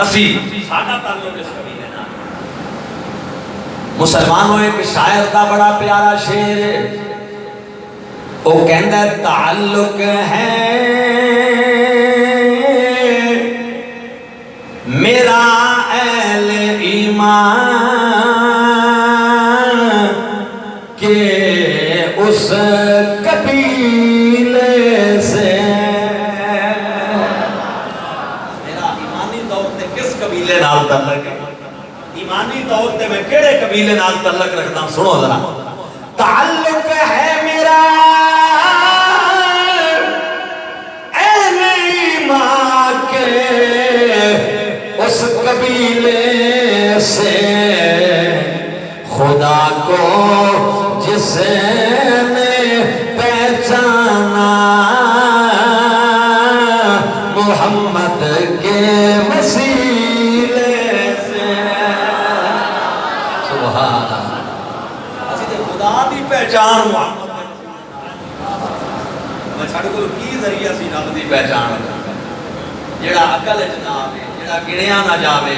اسی ساڈا تعلق اس قبیلے نال۔ مسلمانوں ایک شاعر کا بڑا پیارا شعر ہے، وہ کہندا ہے تعلق ہے میرا اہل ایمان کہ اس قبیلے سے، میرا ایمانی طور تے کس قبیلے نال تعلق ہے، ایمانی طور تے میں کیڑے قبیلے نال تعلق رکھتا ہوں، سنو ذرا۔ تعلق ہے میرا اہل ایمان کے اس قبیلے سے، خدا کو جس نے پہچانا محمد کے وسیلے سے۔ سبحان اللہ، اسی تے خدا دی پہچان محمد میں چھڑ کو کی ذریعہ سی رب دی پہچان جیڑا عقل وچ نہ آوے، جیڑا گنیا نہ جاوے،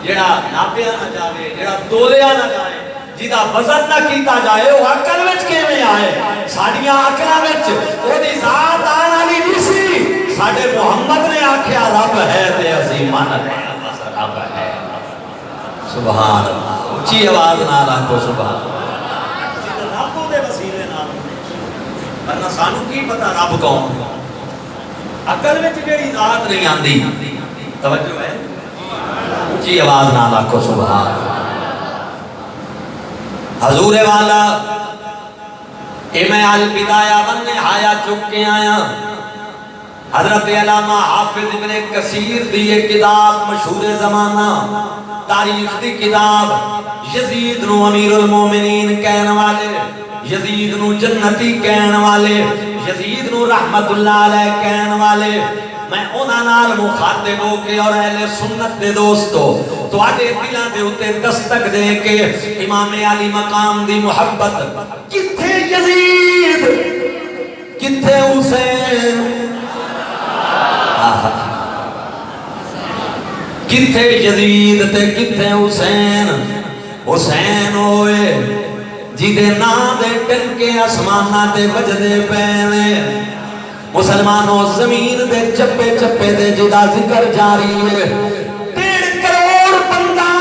جیڑا ناپیا نہ جاوے، جیڑا تولیا نہ جائے، جیدا وزن نہ کیتا جائے، وہ عقل وچ کیویں آئے؟ ساڈیاں عقلاں وچ او دی ذات آن والی نہیں سی، ساڈے محمد نے آکھیا رب ہے تے اسی من رہے ہیں، بس رب ہے۔ سبحان اللہ، اونچی آواز نال آکھو سبحان اللہ۔ رب دے وسیلے نال، ورنہ سانو کی پتہ رب کون ہے؟ عقل وچ جیڑی ذات نہیں آندی، توجہ ہے، اونچی آواز نال آکھو سبحان اللہ۔ حضور والا میں البدایہ والنہایہ چک کے آیا، حضرت علامہ حافظ ابن کثیر دی ایک کتاب مشہور زمانہ تاریخ دی کتاب، یزید نو امیر المومنین کہن والے، یزید نو جنتی کہن والے، یزید نو رحمت اللہ علیہ کہن والے، میں انہاں نال مخاطب ہو کے اور اہل سنت دے دوستو تو آٹے دلان دے ہوتے دستک دے کے امام علی مقام دی محبت، کتھے یزید کتھے حسین، کتھے یزید تے کتھے حسین، حسین ہوئے جیدے نا دے ٹنکے آسمانہ دے بجدے پینے، مسلمانوں زمین دے چپے چپے دے جدا ذکر جاری ہے، 1.5 کروڑ بندہ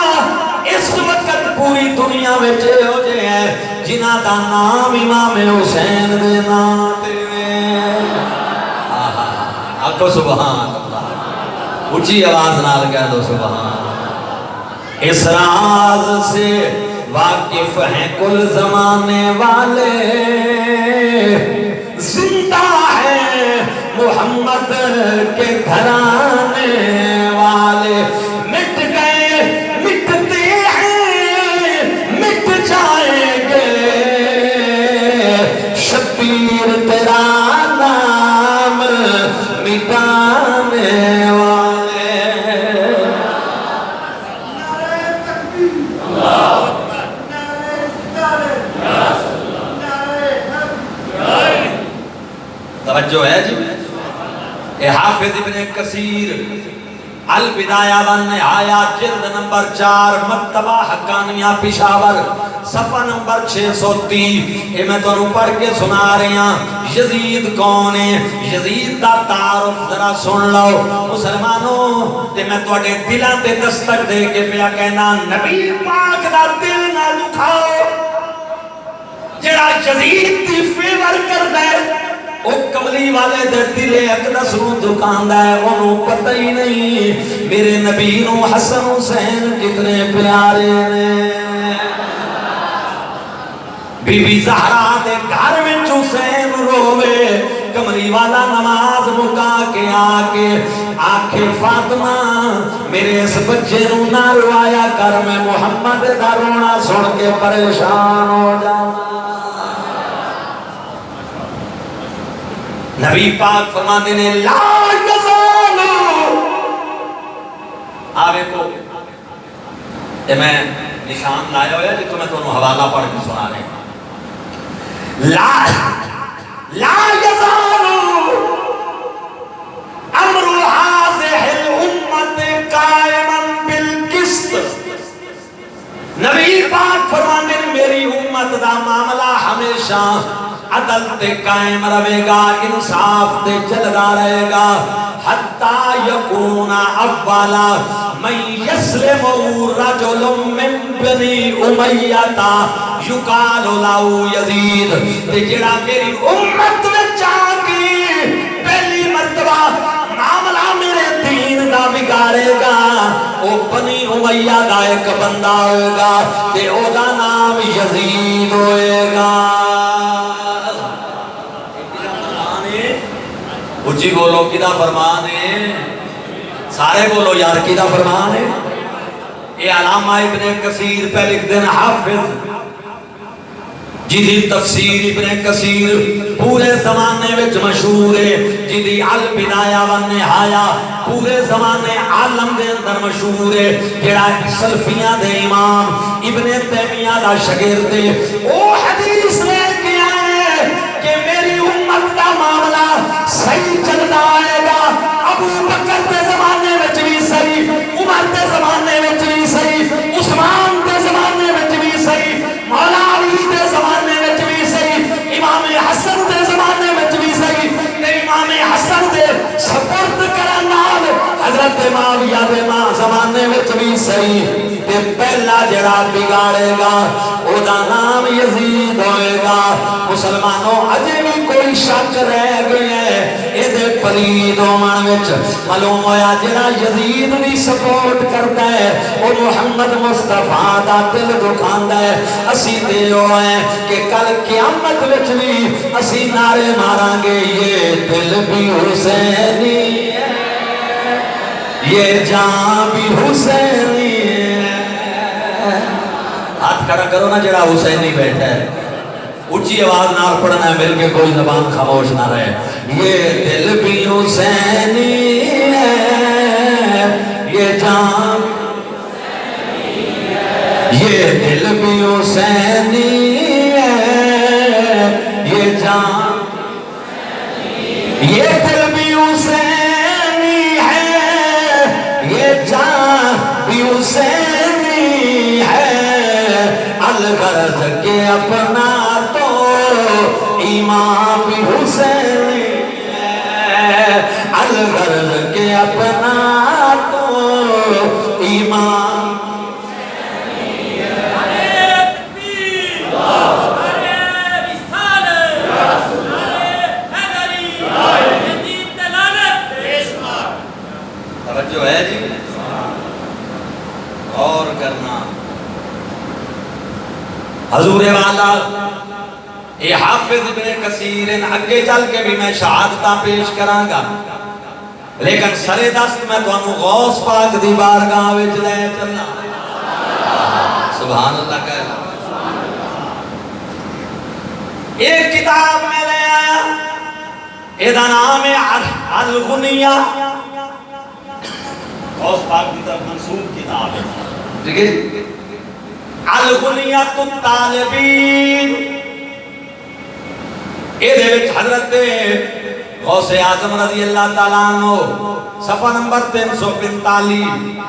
اس وقت پوری دنیا میں جے ہو جے ہے جنہ دا نام امام حسین دے نام تے آکھو سبحان اللہ، اونچی آواز نال کہہ دو سبحان اللہ۔ اس راز سے واقف ہیں کل زمانے والے، زندہ ہے محمد کے گھرانے والے، مٹ گئے مٹتے ہیں مٹ جائیں گے، شبیر تیرا نام مٹانے والے۔ نعرہ تکبیر، اللہ اکبر، نعرہ توجہ ہے جی۔ اے حافظ ابن کثیر البدایہ والنہایہ جلد نمبر 4 مکتبہ حقانیہ پشاور صفحہ نمبر 630، اے میں تو انہوں پڑھ کے سنا رہے ہیں۔ یزید کون ہے؟ یزید دا تعارف ذرا سن لو مسلمانوں، تے میں تو اڈے دلان تے دستک دے کے پیا کہنا نبی پاک دا دل نہ دکھاؤ، جڑا یزید دی فیور کر دے او کملی والے دے دلے اقدس نو دکاندہ ہے، انہوں پتہ ہی نہیں میرے نبی نو حسن حسین کتنے پیارے نے۔ بی بی زہرا دے گھر میں حسین روے، کملی والا نماز مکا کے آکے آکھے فاطمہ میرے اس بچے نو نہ روایا کر، میں محمد دا رونا سن کے پریشان ہو جاؤں۔ نبی پاک فرماتے نے لا یزالو، آوے کو اے میں نشان لایا ہویا جی تو میں تو انہوں حوالہ پڑھ کے سنا رہے ہیں۔ لا یزالو امر هذه الامت قائما دا معاملہ ہمیشہ عدل تے قائم رہے گا، انصاف تے چلدا رہے گا، حتی یکون اولا من یسلم رجل من بنی امیہ یقال له یزید، تے جڑا میری امت وچ آ کے پہلی مرتبہ معاملہ میرے دین دا بگاڑے گا، او بنی امیہ دا ایک بندہ ہوئے گا تے او دا نام یزید ہوئے گا۔ اچھی بولو کدہ فرمان ہے؟ سارے بولو یار کدہ فرمان ہے؟ اے علامہ ابن کثیر پہ لکھ دینا حافظ جدی تفسیر ابن کثیر پورے زمانے وچ مشہور ہے، جدی البدایہ والنہایہ پورے زمانے عالم دے اندر مشہور ہے، جڑا سلفیاں دے امام ابن تیمیہ دا شاگرد ہے، او حدیث لے کے آئے کہ میری امت دا معاملہ صحیح چلتا آئے گا، ابو بکر دے زمانے وچ بھی صحیح، عمر دے زمانے وچ بھی صحیح، عثمان دے زمانے وچ بھی صحیح، مولا علی دے زمانے وچ بھی صحیح، امام حسن دے زمانے وچ بھی صحیح، تے امام حسن دے سپرد کرن نال حضرت معاویہ دے زمانے وچ بھی صحیح، تے پہلا جڑا بگاڑے گا او دا نام یزید ہوئے گا۔ مسلمانوں اجے بھی کوئی شک رہ گئے ہیں اے دے پلید ہومن وچ، معلوم ہویا جڑا یزید بھی سپورٹ کرتا ہے او محمد مصطفیٰ دا دل دکھاندا ہے۔ اسی تے ہوئے کہ کل قیامت وچ بھی اسی نعرے ماران گے یہ دل بھی حسینی ہے، یہ جان بھی حسینی ہے۔ ہاتھ کھڑا کرو نا جڑا حسینی بیٹھا ہے، اچھی آواز نال پڑھنا ہے، مل کے کوئی زبان خاموش نہ رہے۔ یہ دل بھی حسینی ہے، یہ جان یہ دل بھی حسینی ہے، یہ جان یہ دل بھی حسینی ہے، یہ جان بھی حسینی ہے، الغرض کے اپنا تو ایمان بھی حسینی ہے، الغرض کے اپنا تو ایمان جو ہے جی اور کرنا حضور والا اے حافظ ابن کثیر اگے چل کے بھی میں شہادتاں پیش کراں گا، لیکن سرے دست میں تانوں غوث پاک دی بارگاہ وچ لے چلنا۔ سبحان اللہ کہہ ایک کتاب میں لے آیا، ایدہ نام ہے الغنیہ، غوث پاک کی طرف منصوب کتاب ہے، ٹھیک ہے؟ الغنیۃ الطالبین، اے دے وچ حضرت غوث اعظم رضی اللہ تعالیٰ عنہ صفحہ نمبر 345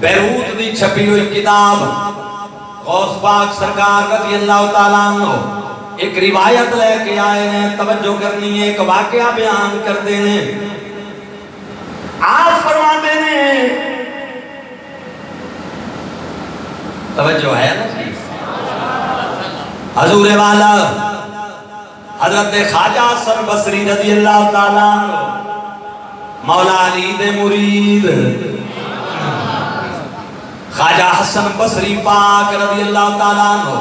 بیروت دی چھپی ہوئی کتاب، غوث پاک سرکار رضی اللہ تعالیٰ عنہ ایک روایت لے کے آئے ہیں، توجہ کرنی ہے، ایک واقعہ بیان کر دینے۔ آپ فرماتے ہیں، توجہ ہے نا جی، حضور والا حضرت خواجہ حسن بصری رضی اللہ تعالیٰ عنہ مولا علی دے مرید خواجہ حسن بصری پاک رضی اللہ تعالیٰ عنہ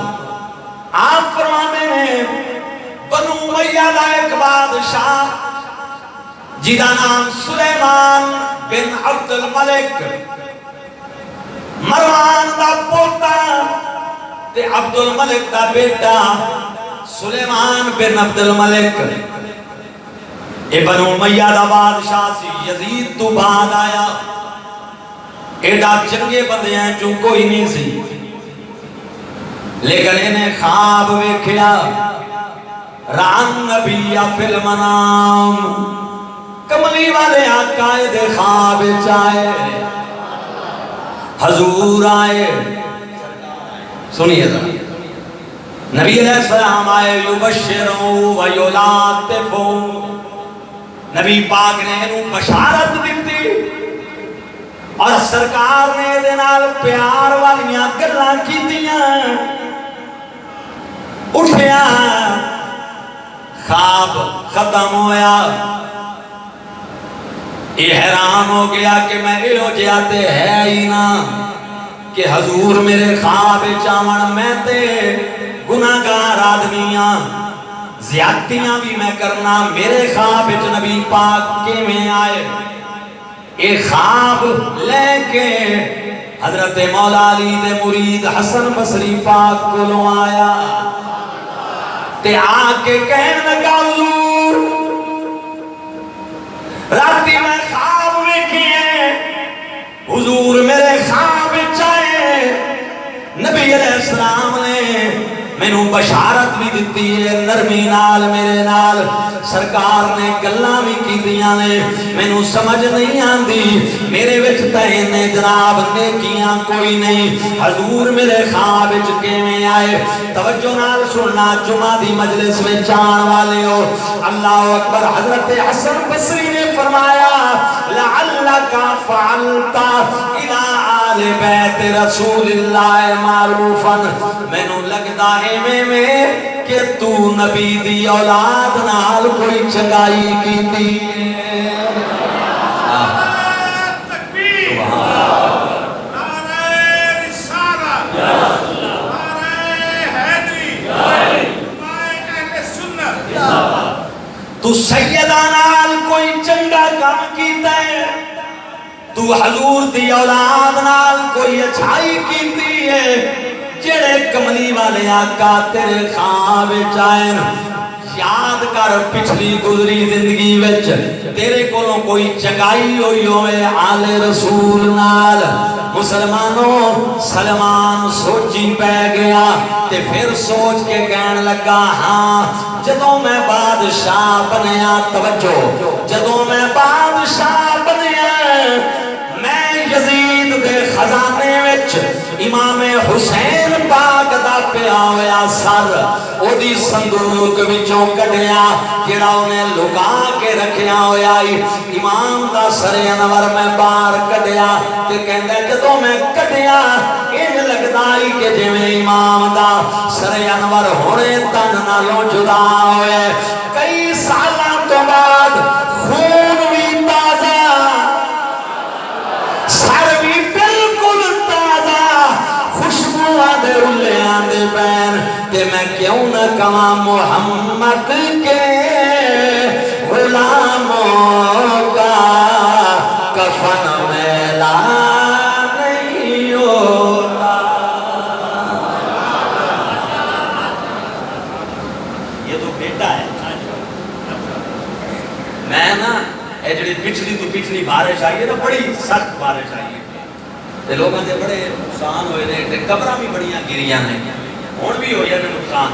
آپ فرماتے ہیں بنو امیہ دا ایک بادشاہ جیدہ نام سلیمان بن عبد الملک، مروان دا پوتا تے عبد الملک دا بیٹا سلیمان بن عبد الملک، اے بنو امیہ دا بادشاہ سی، یزید تو بعد آیا، ایڈا چنگے بندے ہیں جو کوئی نہیں سی، لیکن انہیں خواب ویکھیا، ران نبی فی المنام، کملی والے آقائے دے خواب چاہے، حضور آئے، سنیے ذرا، نبی علیہ السلام آئے یبشرو و یلاطفو، نبی پاک نے انہوں بشارت دیتی اور سرکار نے دے نال پیار والیاں گلاں کیتیاں. اٹھیا خواب ختم ہویا، یہ حیران ہو گیا کہ میں یہ ہو جاتے ہے ہی نا کہ حضور میرے خواب چاون میں تے گناہگار آدمیاں زیادتیاں بھی میں کرنا، میرے خواب نبی پاک کے میں آئے. ایک خواب لے کے حضرت مولا علی دے مرید حسن بصری پاک کو لو آیا تے آکے کہنے لگا حضور راتی میں خواب میں کیے، حضور میرے خواب چاہے. نبی علیہ السلام نے میں نو بشارت بھی دیتی ہے نرمی نال میرے نال، سرکار نے گلاں بھی کی دیاں نے، میں نو سمجھ نہیں آندی میرے وچ تینے جناب نیکیاں کوئی نہیں. حضور میرے خواب وچ کیویں آئے؟ توجہ نال سننا، جمعہ دی مجلس میں جان والے ہو. اللہ اکبر. حضرت حسن بصری نے فرمایا لعلک فعلت الی آل بیت رسول اللہ معروفا، میں نو لگدا ہے میں کہ تو نبی دی اولاد نال کوئی چنگائی کیتی. تکبیر، نعرہ رسالت، نعرہ حیدری، اہل سنت. تو سیدہ نال کوئی چنگا کام کیتا ہے، تو حضور دی اولاد نال کوئی اچھائی کیتی ہے. جڑے کملی والے آقا تیرے خواب چائن، یاد کر پچھلی گزری زندگی وچ تیرے کولوں کوئی چنگائی ہوئی ہوئے آل رسول نال. مسلمانوں سلمان سوچی پہ گیا تے پھر سوچ کے کہن لگا ہاں جدوں میں بادشاہ بنیا، توجہ، جدوں میں بادشاہ بنیا میں یزید دے خزانے وچ امام حسین پاک دا پیا ہویا سر او دی صندوق وچوں کڈیا جڑا انہیں لکا کے رکھیا ہویا امام دا سر انور میں باہر کڈیا تے کہندا جدوں میں کڈیا انج لگدا کہ جویں امام دا سر انور ہونے تن نالوں جدا ہوئے. کئی سالاں تو بعد خون بھی تازہ، سر بھی بالکل تازہ، خوشبو دے الیاں دے پین تے میں کیوں نہ کہاں محمد کے غلاموں کا کفن میلا نہیں ہوتا. یہ تو بیٹا ہے. میں نا یہ جڑی پچھلی تو پچھلی بارش آئی ہے نا بڑی سخت بارش آئی ہے، لوگوں کے بڑے نقصان ہوئے نے، قبراں بھی بڑیاں گریاں نے، ہن بھی ہویا نے نقصان.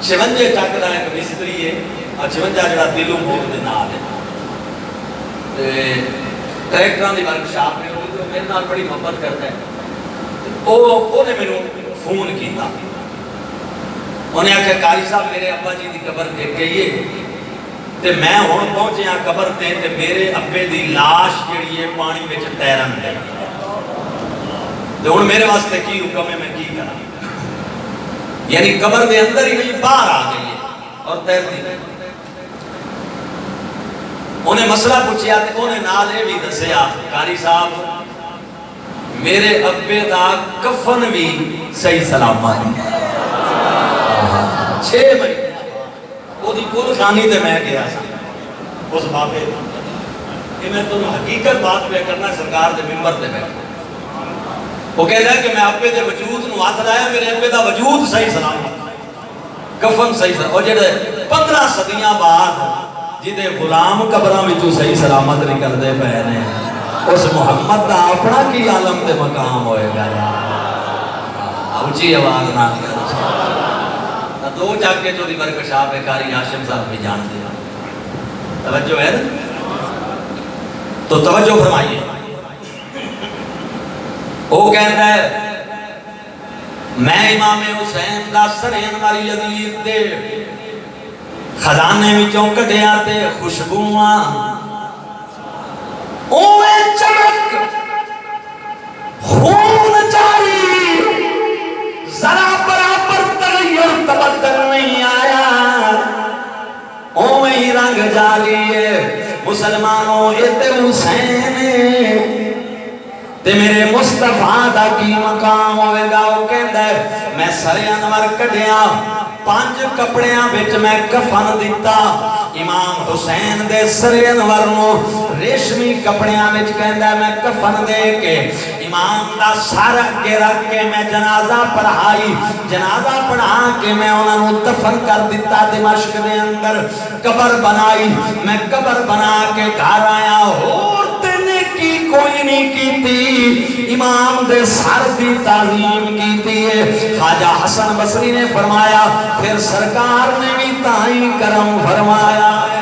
56 چک دا ایک مستری ہے اور 56 جڑا دلوں بھوک دے نال ہے تے ٹریکٹراں دی ورک شاپ نے وہ میرے نال بڑی محبت کرتا ہے. او نے مینوں فون کیتا، انہیں آخیا قاری صاحب میرے ابا جی دی قبر دیکھ گئی ہے تے میں ہن پہنچیا قبر تے میرے ابے دی لاش جڑی ہے پانی وچ تیرن دے تے ہن میرے واسطے کی حکم ہے، میں کی کراں؟ یعنی قبر دے اندر ہی نہیں باہر آ گئی ہے اور تیرتی ہے. انہیں مسئلہ پوچھیا تے انہیں نال یہ بھی دسیا قاری صاحب میرے ابے دا کفن بھی صحیح سلامت ہے. 6 مہینے وہ دی کل خانی تے میں گیا اس بابے کہ میں تو حقیقت بات پہ کرنا سرکار دے ممبر دے بیٹھا. وہ کہہ رہا ہے کہ میں ابے دے وجود نو ہاتھ لایا، میرے ابے دا وجود صحیح سلامت، کفن صحیح سلامت. اور جڑے 15 صدیاں بعد جدے غلام قبراں وچوں صحیح سلامت نکلدے پئے نے، اس محمد دا اپنا کی عالم تے مقام ہوئے گا. اونچی آواز نہ دو جا کے جو دیور کشاف ہے قاری ہاشم صاحب بھی جان دیا. توجہ ہے نا؟ تو توجہ فرمائیے. وہ کہتا ہے میں امام حسین دا سر انور یزید دے خزانے وچوں کڈیا تے خوشبوواں اوے چمک خون جاری ذرا برابر تغیر تبدل نہیں آیا اوے ہی رنگ جاری ہے مسلمانوں یہ حسین تے میرے مصطفیٰ دا کی مقام ہوئے گا وہ کہندہ ہے میں سر انور کڈیاں 5 کپڑیاں بچ میں کفن دیتا امام حسین دے سر انور نو ریشمی کپڑیاں بچ کہندہ ہے میں کفن دے کے امام دا سر اگے رکھ کے میں جنازہ پڑھائی جنازہ پڑھا کے میں انہوں نے دفن کر دیتا دمشق دے اندر قبر بنائی میں قبر بنا کے گھر آیا اور کی کوئی نہیں کیتی امام دے سر دی تعظیم کیتی ہے خواجہ حسن بصری نے فرمایا پھر سرکار نے بھی تائیں کرم فرمایا ہے